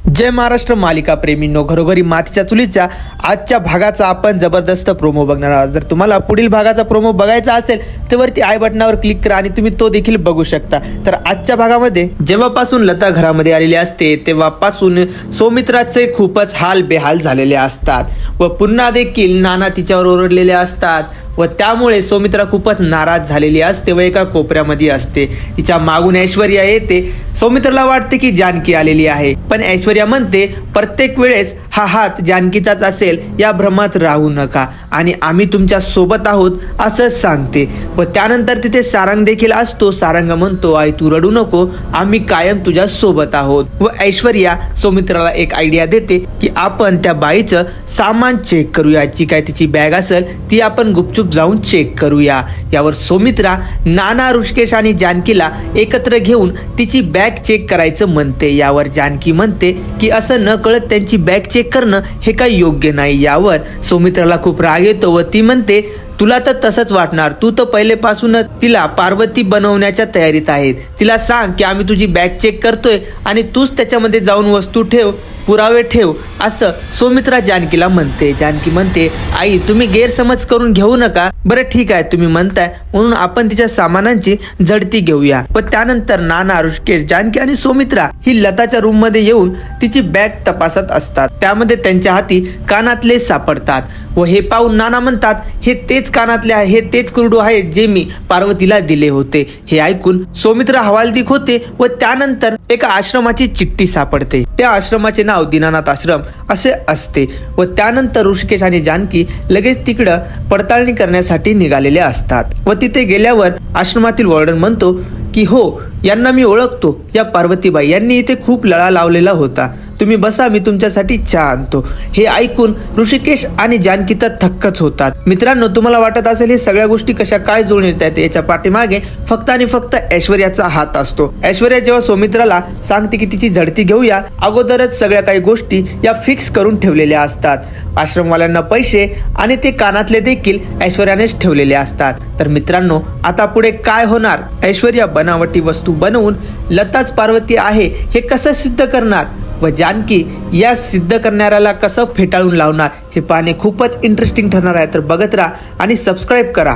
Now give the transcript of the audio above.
जय महाराष्ट्र मालिका प्रेमींनो, घरोघरी मातीच्या चुलीच्या आजच्या भागाचा आपण जबरदस्त प्रोमो बघणार आहोत। जर तुम्हाला पुढील भागाचा प्रोमो बघायचा असेल तर वरती आय बटनावर क्लिक करा आणि तुम्ही तो देखील बघू शकता। तर आजच्या भागामध्ये जेव्हापासून लता घरामध्ये आलेली असते तेव्हापासून सौमित्राचे खूपच हाल बेहाल झालेले असतात व पुन्हा देखील नाना तिच्यावर ओरडलेले असतात व त्यामुळे सौमित्रा खूपच नाराज झालेली असते व एका कोपऱ्यामध्ये असते। तिच्या मागून ऐश्वर्या येते। सौमित्राला वाटते की जानकी आलेली आहे, पण ऐश्वर्या म्हणते प्रत्येक वेळेस हा हात जानकीचाच असेल या भ्रमात राहू नका आणि आम्ही तुमच्या सोबत आहोत असं सांगते व त्यानंतर तिथे सारंग देखील असतो। सारंग म्हणतो, आई तू रडू नको, आम्ही कायम तुझ्या सोबत आहोत। व ऐश्वर्या सौमित्राला एक आयडिया देते की आपण त्या बाईचं सामान चेक करूया, जी काय तिची बॅग असेल ती आपण गुपचूप जाऊन चेक करूया। यावर सौमित्रा नाना, ऋषिकेश आणि जानकीला एकत्र घेऊन तिची बॅग चेक करायचं म्हणते। यावर जानकी म्हणते की असं न कळत त्यांची बॅग चेक करणं हे काही योग्य नाही। यावर सौमित्राला खूप राग येतो व ती म्हणते, तुला तर तसंच वाटणार, तू तर पहिलेपासून तिला पार्वती बनवण्याच्या तयारीत आहेत। तिला सांग की आम्ही तुझी बॅग चेक करतोय आणि तूच त्याच्यामध्ये जाऊन वस्तू ठेव, पुरावे ठेव, असं सौमित्रा जानकीला म्हणते। जानकी म्हणते, आई तुम्ही गैरसमज करून घेऊ नका, बरं ठीक आहे तुम्ही म्हणताय म्हणून आपण तिच्या सामानांची झडती घेऊया। व त्यानंतर नाना, ऋषिकेश, जानकी आणि सौमित्रा ही लताच्या रूम मध्ये येऊन तिची बॅग तपासत असतात। त्यामध्ये त्यांच्या हाती कानातले सापडतात व हे पाहून नाना म्हणतात, हे तेच कानातले आहे, हे तेच कुरडू आहे जे मी पार्वतीला दिले होते। हे ऐकून सौमित्रा हवालदिक होते व त्यानंतर एका आश्रमाची चिठ्ठी सापडते। त्या आश्रमाचे नाव दीनानाथ आश्रम असे असते व त्यानंतर ऋषिकेश आणि जानकी लगेच तिकडं पडताळणी करण्यासाठी निघालेले असतात व तिथे गेल्यावर आश्रमातील वॉर्डन म्हणतो की हो, यांना मी ओळखतो, या पार्वतीबाई यांनी इथे खूप लळा लावलेला होता, तुम्ही बसा, मी तुमच्यासाठी चहा आणतो। हे ऐकून ऋषिकेश आणि जानकी तर थक्कच होतात। मित्रांनो, तुम्हाला वाटत असेल हे सगळ्या गोष्टी कशा काय जुळून येतात, याच्या पाठीमागे फक्त आणि फक्त ऐश्वर्याचा हात असतो। ऐश्वर्या जेव्हा सौमित्राला सांगते की तिची झडती घेऊया, अगोदरच सगळ्या काही गोष्टी या फिक्स करून ठेवलेल्या असतात। आश्रमवाल्यांना पैसे आणि ते कानातले देखील ऐश्वर्यानेच ठेवलेले असतात। तर मित्रांनो, आता पुढे काय होणार? ऐश्वर्या बनावटी वस्तू बनवून लताच पार्वती आहे हे कसं सिद्ध करणार व जानकी या सिद्ध करणाऱ्याला कसं फेटाळून लावणार हे पाहणे खूपच इंटरेस्टिंग ठरणार आहे। तर बघत राहा आणि सबस्क्राईब करा।